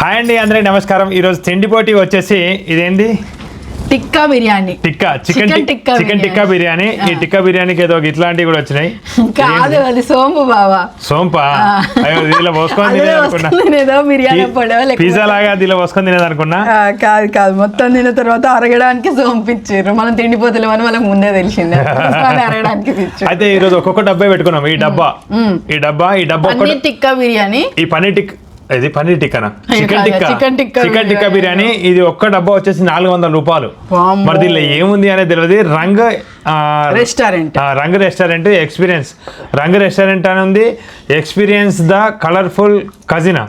Hi అండి అందరికీ నమస్కారం. ఈరోజు తిండి పోటీ వచ్చేసి ఇదేంటి టిక్కా బిర్యానీ, చికెన్ టిక్కా బిర్యానీ. ఈ టిక్కా బిర్యానీకి ఏదో ఇట్లాంటివి కూడా వచ్చినాయి. కాదు అది సోంపు బావా. సోంపా? అయ్యో దీనిలో పోసుకొని తినేదనుకున్నా, పిజ్జా లాగా దీనిలో పోసుకొని తినేదనుకున్నా. కాదు మొత్తం తిన్న తర్వాత అరగడానికి సోంపు ఇచ్చారు. మనం తిండిపోతలేమని వాళ్ళకి ముందే తెలిసిందే, అరగడానికి ఇచ్చారు. అయితే ఈ రోజు ఒక్కొక్క డబ్బా పెట్టుకున్నాం. ఈ డబ్బా టిక్కా బిర్యానీ, ఈ పన్నీర్ టిక్కానా చికెన్ టిక్కా బిర్యానీ. ఇది ఒక్క డబ్బా వచ్చేసి 400 రూపాయలు. మరి దీనిలో ఏముంది అనేది తెలియదు. రంగ్ రెస్టారెంట్ ఎక్స్పీరియన్స్, రంగ్ రెస్టారెంట్ అని ఉంది. ఎక్స్పీరియన్స్ ద కలర్ఫుల్ కజినా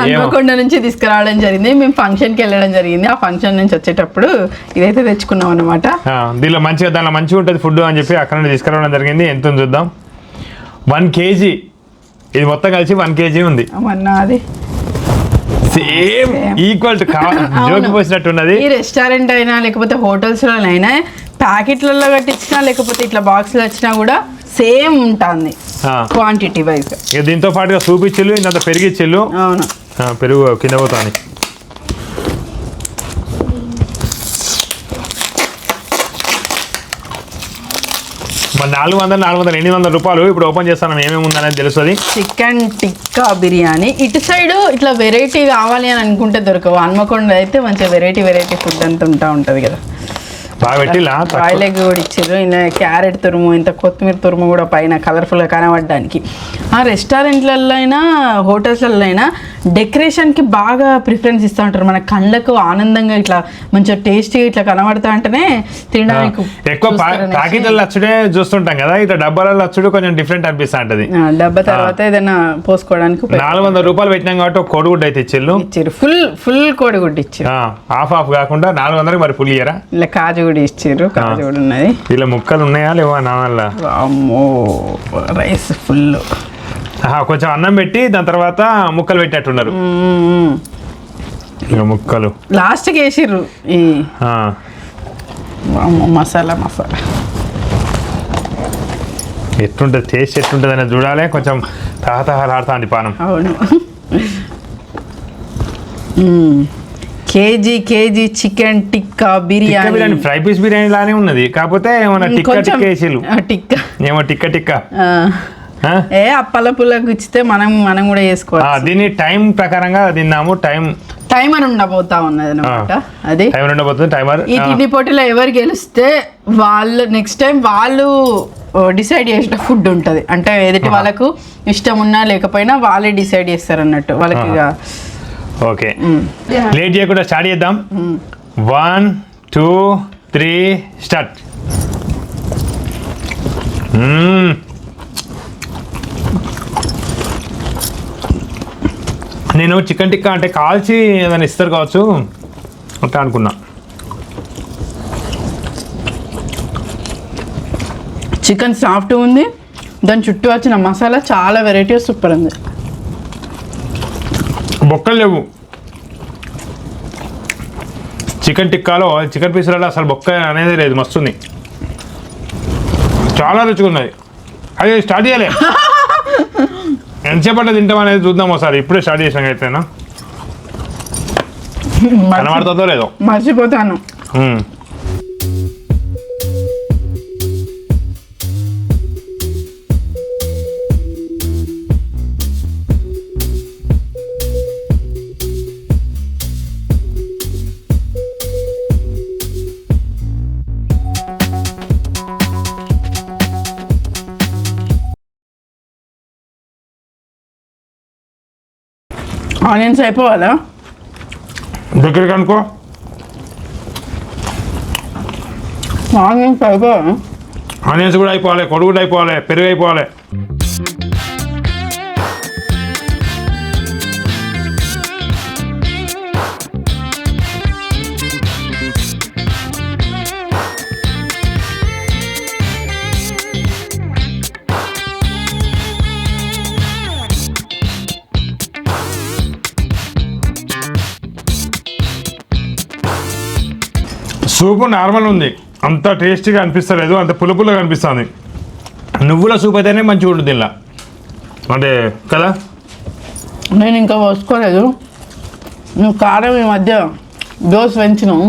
హన్మకొండ నుంచి తీసుకురావడం జరిగింది. మేము ఫంక్షన్కి వెళ్ళడం జరిగింది. ఆ ఫంక్షన్ నుంచి వచ్చేటప్పుడు ఇదైతే తెచ్చుకున్నాం అనమాట. దానిలో మంచిగా ఉంటుంది ఫుడ్ అని చెప్పి అక్కడ నుండి తీసుకురావడం జరిగింది. ఎంత చూద్దాం. 1 kg, ఇది మొత్తం కలిసి 1 kg ఉంది. సేమ్ ఈక్వల్ జోకి పోసినట్టున్నది. ఈ రెస్టారెంట్ అయినా లేకపోతే హోటల్స్ లో అయినా ప్యాకెట్లలో కట్టించినా లేకపోతే ఇట్లా బాక్స్ లో వచ్చినా కూడా సేమ్ ఉంటుంది క్వాంటిటీ వైజ్. దీంతో పాటుగా సూప్ ఇచ్చిల్లు, ఇంత పెరుగు ఇచ్చిల్లు. అవును, పెరుగు కింద పోతాను. మరి 400, 800 రూపాయలు. ఇప్పుడు ఓపెన్ చేస్తాను, ఏమేమి ఉందనేది తెలుస్తుంది. చికెన్ టిక్కా బిర్యానీ. ఇటు సైడ్ ఇట్లా వెరైటీ కావాలి అని అనుకుంటే దొరకవు. హన్మకొండ అయితే మంచిగా వెరైటీ ఫుడ్ అంతా ఉంటుంది కదా. బాగా పెట్టిలా బాయిల్ ఎగ్ కూడా ఇచ్చారు. క్యారెట్ తురుము, ఇంత కొత్తిమీర తురుము కూడా పైన కలర్ఫుల్గా కనబడడానికి. ఆ రెస్టారెంట్లలో అయినా హోటల్స్లలో అయినా డెకరేషన్కి బాగా ప్రిఫరెన్స్ ఇస్తూ ఉంటారు. మన కళ్ళకు ఆనందంగా ఇట్లా మంచిగా టేస్టీగా ఇట్లా కనబడతా ఉంటేనే తినడానికి ఎక్కువ. ప్యాకెట్లలో వచ్చుడే చూస్తుంటాం కదా, ఇట్లా డబ్బాలలో వచ్చుడు కొంచెం డిఫరెంట్ అనిపిస్తూ ఉంటుంది. డబ్బా తర్వాత ఏదైనా పోసుకోవడానికి 400 రూపాయలు పెట్టినాం కాబట్టి ఒక కోడిగుడ్డు అయితే ఇచ్చారు. ఫుల్ కోడిగుడ్డు ఇచ్చారు. హాఫ్ కాకుండా 400 మరి ఫుల్ ఇయ్యరా? ఇలా కాజు కూడా ఇచ్చారు. కాజు కూడా ఉన్నది. ఇలా ముక్కలు ఉన్నాయా లేవా? అమ్మో, రైస్ ఫుల్. కొంచెం అన్నం పెట్టి దాని తర్వాత ముక్కలు పెట్టినట్టున్నారు. ఇక ముక్కలు లాస్ట్కి వేసిర్రు ఈ మసాలా. ఎట్లుంటుంది టేస్ట్, ఎట్లుంటుంది అనేది చూడాలి. కొంచెం తహతహలాడుతుంది పానం. అవును. KG chicken tikka biryani. Fry piece biryani లానే ఉన్నది, కాకపోతే ఏమన్నా టిక్కా అప్పల పుల్ల గుచ్చితే మనం కూడా వేసుకోవాలి. దీన్ని టైం ప్రకారంగా తిన్నాము. టైమర్ ఉండబోతా ఉన్నది అనమాట. అది టైమర్ ఉండబోతుంది. టైమర్ ఈ తిండి పోటీలో ఎవరు గెలిస్తే వాళ్ళు నెక్స్ట్ టైం వాళ్ళు డిసైడ్ చేసిన ఫుడ్ ఉంటుంది. అంటే ఎదుటి వాళ్ళకు ఇష్టం ఉన్నా లేకపోయినా వాళ్ళే డిసైడ్ చేస్తారు అన్నట్టు వాళ్ళకి. ఓకే, లేట్ చేయకుండా స్టార్ట్ చేద్దాం. 1 2 3 స్టార్ట్. నేను చికెన్ టిక్కా అంటే కాల్చి ఏదైనా ఇస్తారు కావచ్చు అట్లా అనుకున్నా. చికెన్ సాఫ్ట్ ఉంది. దాని చుట్టూ వచ్చిన మసాలా చాలా వెరైటీ సూపర్ ఉంది. బొక్కలు లేవు చికెన్ టిక్కాలో. చికెన్ పీసులలో అసలు బొక్క అనేది లేదు. మస్తుంది, చాలా రుచిగా ఉన్నది. అది స్టార్ట్ చేయాలి. ఎంతసేపట్లో తింటాం అనేది చూద్దాం ఒకసారి. ఇప్పుడే స్టార్ట్ చేసాం అయితేనా కనబడుతుందో లేదో మర్చిపోతాను. ఆనియన్స్ అయిపోవాలా? దగ్గరికి అనుకో. ఆనియన్స్ అయిపోవాలి. ఆనియన్స్ కూడా అయిపోవాలి, కొడుగుడు అయిపోవాలి, పెరుగు అయిపోవాలి. సూపు నార్మల్ ఉంది, అంత టేస్టీగా అనిపిస్తలేదు, అంత పులుపులుగా అనిపిస్తుంది. నువ్వుల సూప్ అయితేనే మంచిగా ఉంటుంది ఇలా, అంటే కదా. నేను ఇంకా పోసుకోలేదు. నువ్వు కారం ఈ మధ్య డోస్ పెంచినావు.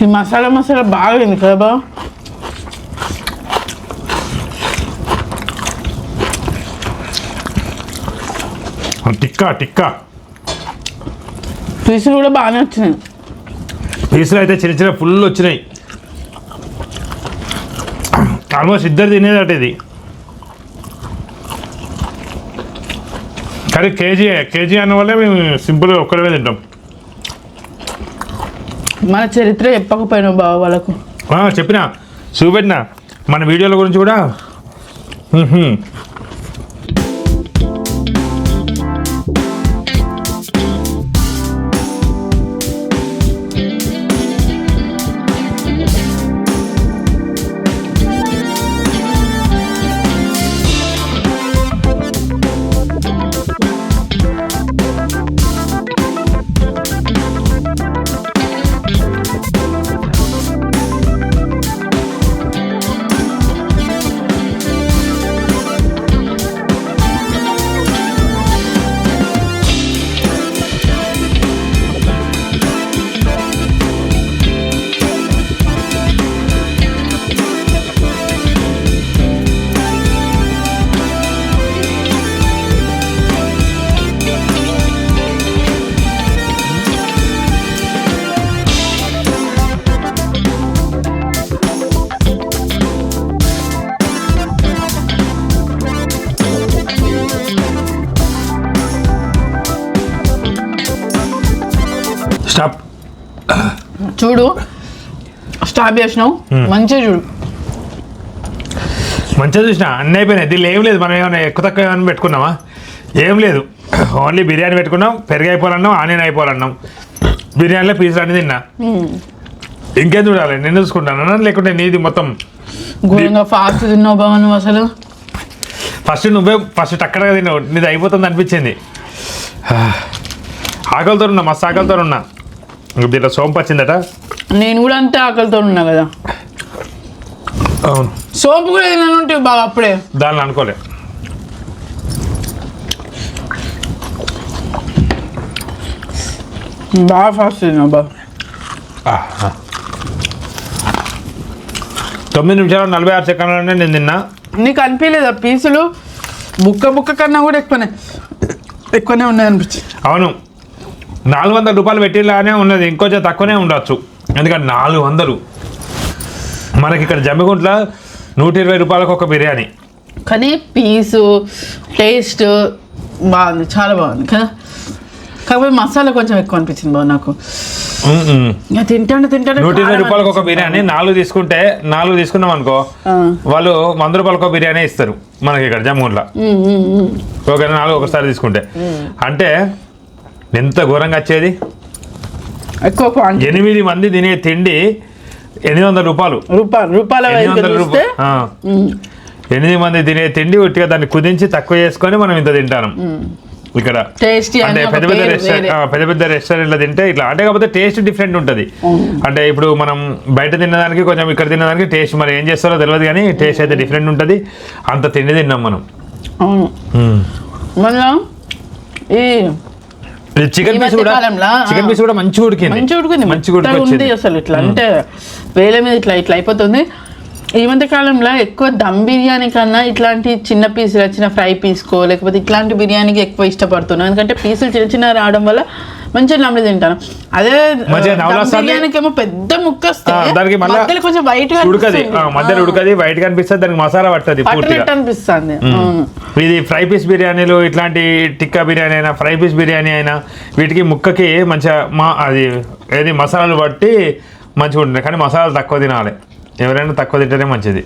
ఈ మసాలా బాగా అయింది కదా బా. టిక్కా పీసులు కూడా బాగానే వచ్చినాయి. పీసులు అయితే చిన్న చిన్న ఫుల్ వచ్చినాయి. ఆల్మోస్ట్ ఇద్దరు తినేదట ఇది. కానీ కేజీ అన్న వల్లే మేము సింపుల్గా ఒక్కడమే తింటాం. మన చరిత్ర చెప్పకపోయినావు బావ వాళ్ళకు. చెప్పినా చూపెట్టినా మన వీడియోల గురించి కూడా. స్టాప్. చూడు స్టాప్ చేసినావు. మంచిగా చూడు. మంచిగా చూసినా అన్నీ అయిపోయినాయి. దీనిలో ఏం లేదు. మనం ఏమైనా ఎక్కువ తక్కువ ఏమైనా పెట్టుకున్నామా? ఏం లేదు. ఓన్లీ బిర్యానీ పెట్టుకున్నాం, పెరుగు అయిపోవాలన్నాం, ఆనియన్ అయిపోవాలన్నాం. బిర్యానీలో పీసులు అన్నీ తిన్నా. ఇంకేం చూడాలి? నేను చూసుకుంటాను లేకుంటే నీది మొత్తం ఘోరంగా ఫాస్ట్ తిన్నావు బావ నువ్వు అసలు. ఫస్ట్ టక్కడగా తిన్నావు. నీది అయిపోతుంది అనిపించింది. ఆకలితో ఉన్నా, మస్తు ఆకలితో ఉన్నా. దీంట్లో సోంపు వచ్చిందట. నేను కూడా అంతే ఆకలితో ఉన్నా కదా. అవును, సోంపు కూడా తిననుంటే బాగా అప్పుడే. దాన్ని అనుకోలే. బాగా ఫాస్ట్ తిన్నా బా. 9 నిమిషాలు 46 సెకండ్లోనే నేను తిన్నా. నీకు అనిపించలేదా పీసులు బుక్క కన్నా కూడా ఎక్కువనే ఉన్నాయి అనిపించింది? అవును, 400 రూపాయలు పెట్టిలానే ఉన్నది. ఇంకొంచెం తక్కువనే ఉండొచ్చు. ఎందుకంటే 400 మనకి ఇక్కడ జమ్మిగుంట్లో 120 రూపాయలకు ఒక బిర్యానీ. కానీ పీసు టేస్ట్ బాగుంది, చాలా బాగుంది కదా. కాకపోతే మసాలా కొంచెం ఎక్కువ అనిపించింది బాబు నాకు. తింటాను 120 రూపాయలకు ఒక బిర్యానీ. 4 తీసుకున్నాం అనుకో, వాళ్ళు 100 రూపాయలకు ఒక బిర్యానీ ఇస్తారు మనకి ఇక్కడ జమ్మిగుంట్లో. ఒక 4 ఒకసారి తీసుకుంటే అంటే ఎంత ఘోరంగా వచ్చేది. ఎక్కువ 8 మంది తినే తిండి 800 రూపాయలు. 8 మంది తినే తిండి ఉట్టిగా దాన్ని కుదించి తక్కువ చేసుకొని మనం ఇంత తింటాం ఇక్కడ. టేస్టీ అంటే పెద్ద పెద్ద రెస్టారెంట్లో తింటే ఇట్లా అంటే కాకపోతే టేస్ట్ డిఫరెంట్ ఉంటుంది. అంటే ఇప్పుడు మనం బయట తిన్నదానికి కొంచెం ఇక్కడ తిన్నదానికి టేస్ట్ మరి ఏం చేస్తారో తెలియదు కానీ టేస్ట్ అయితే డిఫరెంట్ ఉంటుంది. అంత తిండి తిన్నాం మనం. ఈ చికెన్ పీస్ కూడా మంచిగా ఉడికింది అసలు. ఇట్లా అంటే వేల మీద ఇట్లా అయిపోతుంది. ఈ మధ్య కాలంలో ఎక్కువ దమ్ బిర్యానీ కన్నా ఇట్లాంటి చిన్న పీసులు వచ్చిన ఫ్రై పీసుకో లేకపోతే ఇట్లాంటి బిర్యానీకి ఎక్కువ ఇష్టపడుతున్నాను. ఎందుకంటే పీసులు చిన్న రావడం వల్ల మంచిగా నమ్మి తింటాను. అదే బిర్యానీకి ఏమో పెద్ద ముక్క వస్తే కొంచెం వైట్ గా మధ్యలో ఉడకది వైట్ గా అనిపిస్తుంది, దానికి మసాలా పడుతుంది అనిపిస్తుంది. ఇది ఫ్రై పీస్ బిర్యానీలు ఇట్లాంటి టిక్కా బిర్యానీ అయినా ఫ్రై పీస్ బిర్యానీ అయినా వీటికి ముక్కకి మంచిగా అది ఏది మసాలాలు పట్టి మంచిగా ఉంటుంది. కానీ మసాలాలు తక్కువ తినాలి, ఎవరైనా తక్కువ తింటేనే మంచిది.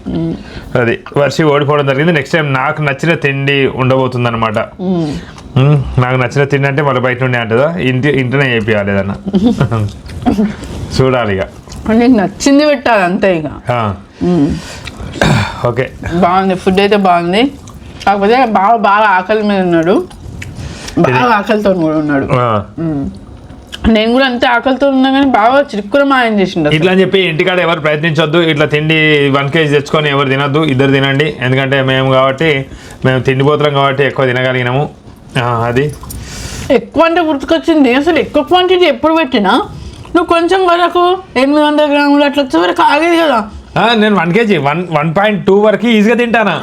అది వర్షి ఓడిపోవడం జరిగింది. నెక్స్ట్ టైం నాకు నచ్చిన తిండి ఉండబోతుంది అనమాట. నాకు నచ్చిన తిండి అంటే మళ్ళీ బయట ఉండే అంటుందా, ఇంటనే చేయాలి ఏదన్నా చూడాలి. ఇక నీకు నచ్చింది పెట్టాలి అంతే. ఇక ఓకే బాగుంది, ఫుడ్ అయితే బాగుంది. కాకపోతే బాగా ఆకలి మీద ఉన్నాడు, బాగా ఆకలితో కూడా ఉన్నాడు. నేను కూడా అంతే ఆకలితో ఉన్నా కానీ బాగా చిరుక్కున మాయం చేసిండు. ఇట్లా అని చెప్పి ఇంటికాడ ఎవరు ప్రయత్నించొద్దు. ఇట్లా తిండి 1 kg తెచ్చుకొని ఎవరు తినొద్దు, 2 తినండి. ఎందుకంటే మేము తిండిపోతున్నాం కాబట్టి ఎక్కువ తినగలిగినాము. అది ఎక్కువ అంటే గుర్తుకొచ్చింది, అసలు ఎక్కువ క్వాంటిటీ ఎప్పుడు పెట్టినా నువ్వు కొంచెం వరకు 800 గ్రాములు అట్లా వచ్చే వరకు ఆగేది కదా. నేను 1 kg 1.2 వరకు ఈజీగా తింటానా.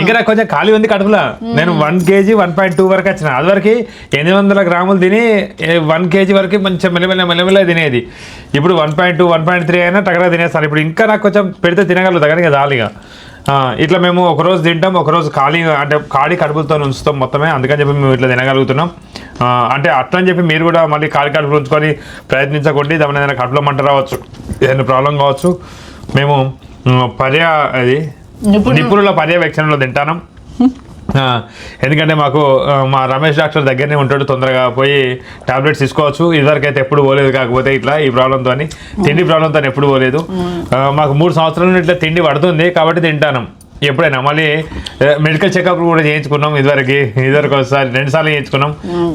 ఇంకా నాకు కొంచెం ఖాళీ ఉంది కడుపులో. నేను 1 kg 1.2 వరకు వచ్చిన. అది వరకు 800 గ్రాములు తిని 1 kg వరకు మంచిగా మెల్లమెల్ల తినేది. ఇప్పుడు 1.2 1.3 అయినా టగరా తినేస్తాను. ఇప్పుడు ఇంకా నాకు కొంచెం పెడితే తినగలుగుతా కానీ దాలిగా. ఇట్లా మేము ఒకరోజు తింటాం, ఒకరోజు ఖాళీ కడుపులతో ఉంచుతాం మొత్తమే. అందుకని చెప్పి మేము ఇట్లా తినగలుగుతున్నాం. అంటే అట్లా అని చెప్పి మీరు కూడా మళ్ళీ ఖాళీ కడుపులు ఉంచుకొని ప్రయత్నించకండి. దాని ఏదైనా కడుపులో మంట రావచ్చు, ఏదైనా ప్రాబ్లం కావచ్చు. మేము నిపుణుల పర్యవేక్షణలో తింటాను. ఎందుకంటే మా రమేష్ డాక్టర్ దగ్గరనే ఉంటాడు, తొందరగా పోయి టాబ్లెట్స్ తీసుకోవచ్చు. ఇదివరకు అయితే ఎప్పుడు పోలేదు, కాకపోతే ఇట్లా ఈ ప్రాబ్లంతో తిండి ప్రాబ్లంతో ఎప్పుడు పోలేదు. మాకు 3 సంవత్సరాల ఇట్లా తిండి పడుతుంది కాబట్టి తింటాను. ఎప్పుడైనా మళ్ళీ మెడికల్ చెకప్ కూడా చేయించుకున్నాం. ఇదివరకు ఒకసారి 2 సార్లు చేయించుకున్నాం.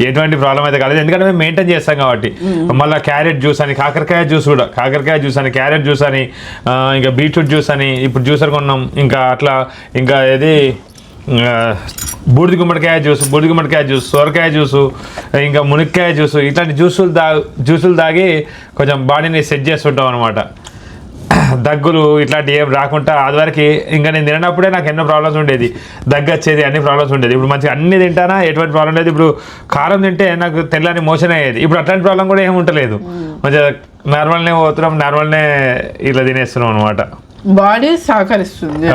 ఎటువంటి ప్రాబ్లం అయితే కాలేదు, ఎందుకంటే మేము మెయింటైన్ చేస్తాం కాబట్టి. మళ్ళీ క్యారెట్ జ్యూస్ అని, కాకరకాయ జ్యూస్ అని, క్యారెట్ జ్యూస్ అని, ఇంకా బీట్రూట్ జ్యూస్ అని ఇప్పుడు జ్యూసర్ కొన్నాం. ఇంకా అట్లా ఇంకా ఏది బూడిద గుమ్మడికాయ జ్యూస్, సొరకాయ జ్యూసు, ఇంకా మునక్కాయ జ్యూసు, ఇట్లాంటి జ్యూసులు తాగి కొంచెం బాడీని సెట్ చేస్తుంటాం అనమాట. దగ్గులు ఇట్లాంటి ఏం రాకుండా. అదివరకు ఇంకా నేను తినప్పుడే నాకు ఎన్నో ప్రాబ్లమ్స్ ఉండేది, దగ్గు వచ్చేది, అన్ని ప్రాబ్లమ్స్ ఉండేది. ఇప్పుడు మంచిగా అన్ని తింటానా, ఎటువంటి ప్రాబ్లం లేదు. ఇప్పుడు కారం తింటే నాకు తెల్లని మోషన్ అయ్యేది, ఇప్పుడు అట్లాంటి ప్రాబ్లం కూడా ఏమి ఉండలేదు. మంచిగా నార్మల్నే పోతున్నాం, నార్మల్నే ఇట్లా తినేస్తున్నాం అనమాట. బాడీ సహకరిస్తుంది,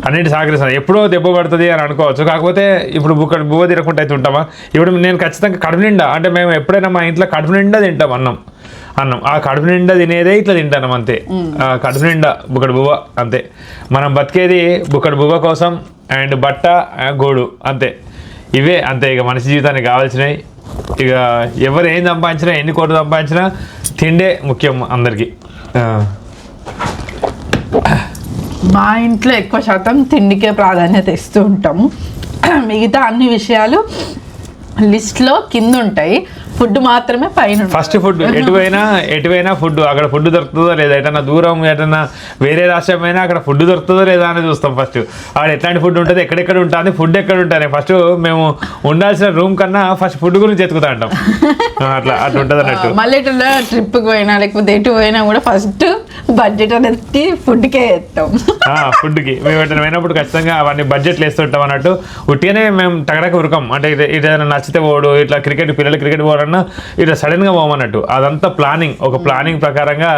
అన్నిటి సహకరిస్తాను. ఎప్పుడో దెబ్బ పడుతుంది అని అనుకోవచ్చు, కాకపోతే ఇప్పుడు బువ్వ తినకుండా అయితే ఉంటామా. ఇప్పుడు నేను ఖచ్చితంగా కడుపు నిండా, అంటే మేము ఎప్పుడైనా మా ఇంట్లో కడుపు నిండా తింటాం అన్నం. ఆ కడుపు నిండా తినేదే ఇట్లా తింటాను అంతే. కడుపు నిండా బుక్కడు బువ్వ అంతే. మనం బతికేది బుక్కడు బువ్వ కోసం అండ్ బట్ట గోడు అంతే. ఇవే అంతే ఇక మనిషి జీవితానికి కావాల్సినవి. ఇక ఎవరు ఏం సంపాదించినా, ఎన్ని కోట్లు సంపాదించినా తిండే ముఖ్యం అందరికీ. మా ఇంట్లో ఎక్కువ శాతం తిండికే ప్రాధాన్యత ఇస్తూ ఉంటాము. మిగతా అన్ని విషయాలు లిస్ట్లో కింద ఉంటాయి, ఫుడ్ మాత్రమే పైన. ఫస్ట్ ఫుడ్ ఎటువైనా ఫుడ్, అక్కడ ఫుడ్ దొరుకుతుందో లేదా, ఎటన్నా దూరం ఎటన్నా వేరే రాష్ట్రం అయినా అక్కడ ఫుడ్ దొరుకుతుందో లేదా అని చూస్తాం. ఫస్ట్ అక్కడ ఎట్లాంటి ఫుడ్ ఉంటుంది, ఎక్కడెక్కడ ఉంటుంది, ఫుడ్ ఎక్కడ ఉంటుంది. ఫస్ట్ మేము ఉండాల్సిన రూమ్ కన్నా ఫస్ట్ ఫుడ్ గురించి ఎత్తుకుతా ఉంటాం. అట్లా ఉంటుంది అన్నట్టు. మళ్ళీ ఇట్లా ట్రిప్కి పోయినా లేకపోతే ఎటు పోయినా కూడా ఫస్ట్ బడ్జెట్ అనేది ఫుడ్కే వేస్తాం. ఫుడ్కి మేము ఎట్లా పోయినప్పుడు ఖచ్చితంగా అవన్నీ బడ్జెట్లు వేస్తుంటాం అన్నట్టు. ఉట్టిగానే మేము టగడక ఉరకం. అంటే ఏదైనా నచ్చితే పోడు, ఇట్లా పిల్లలు క్రికెట్ పోవడం ఇట్లా సడన్ గా పోమన్నట్టు. అదంతా ఒక ప్లానింగ్ ప్రకారంగా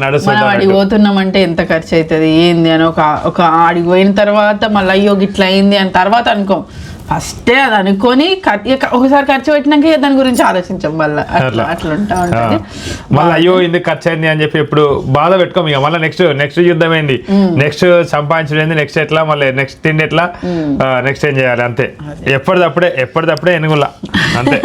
నడుస్తుంది. పోతున్నామంటే ఎంత ఖర్చు అవుతుంది ఏంది అని ఒక ఆడికి పోయిన తర్వాత మళ్ళీ అయ్యో ఇట్లా అయింది అని తర్వాత అనుకోం. ఫస్టే అది అనుకొని ఒకసారి ఖర్చు పెట్టినాక ఇక దాని గురించి ఆలోచించాం మళ్ళీ అట్లా ఉంటా ఉంటుంది. మళ్ళీ అయ్యో ఎందుకు ఖర్చు అయింది అని చెప్పి ఇప్పుడు బాధ పెట్టుకోము. ఇక మళ్ళీ నెక్స్ట్ యుద్ధం ఏంది, నెక్స్ట్ సంపాదించడం ఏంది, నెక్స్ట్ ఎట్లా, మళ్ళీ నెక్స్ట్ తిండి ఎట్లా, నెక్స్ట్ ఏం చేయాలి, అంతే. ఎప్పటిదప్పుడే ఎనుగుల అంతే.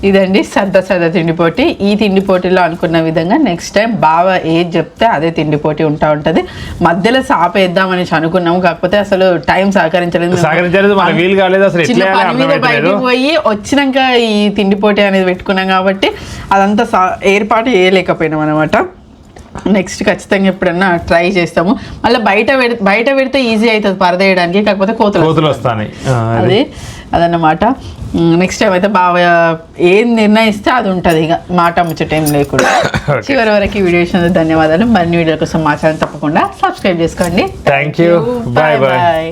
ఇదండి సరదా తిండి పోటీ. ఈ తిండి పోటీలో అనుకున్న విధంగా నెక్స్ట్ టైం బాగా ఏది చెప్తే అదే తిండి పోటీ ఉంటుంది. మధ్యలో సాపేద్దామని అనుకున్నాము, కాకపోతే అసలు టైం సహకరించలేదు, మనకు వీలు కాలేదు. అసలు చిన్న పని మీద బయటకు పోయి వచ్చినాక ఈ తిండి పోటీ అనేది పెట్టుకున్నాం కాబట్టి అదంతా ఏర్పాటు చేయలేకపోయినాం అనమాట. నెక్స్ట్ ఖచ్చితంగా ఎప్పుడన్నా ట్రై చేస్తాము. మళ్ళీ బయట పెడితే ఈజీ అవుతుంది పరదేయడానికి, కాకపోతే కోతులు వస్తాయి. అదన్నమాట. నెక్స్ట్ టైం అయితే బాగా ఏం నిర్ణయిస్తే అది ఉంటుంది, ఇక మాట ముచ్చట ఏం లేకుండా. చివరి వరకు ఈ వీడియో ఇచ్చినందుకు ధన్యవాదాలు. మరిన్ని వీడియోల కోసం మా ఛానల్ తప్పకుండా సబ్స్క్రైబ్ చేసుకోండి. Thank you. బాయ్.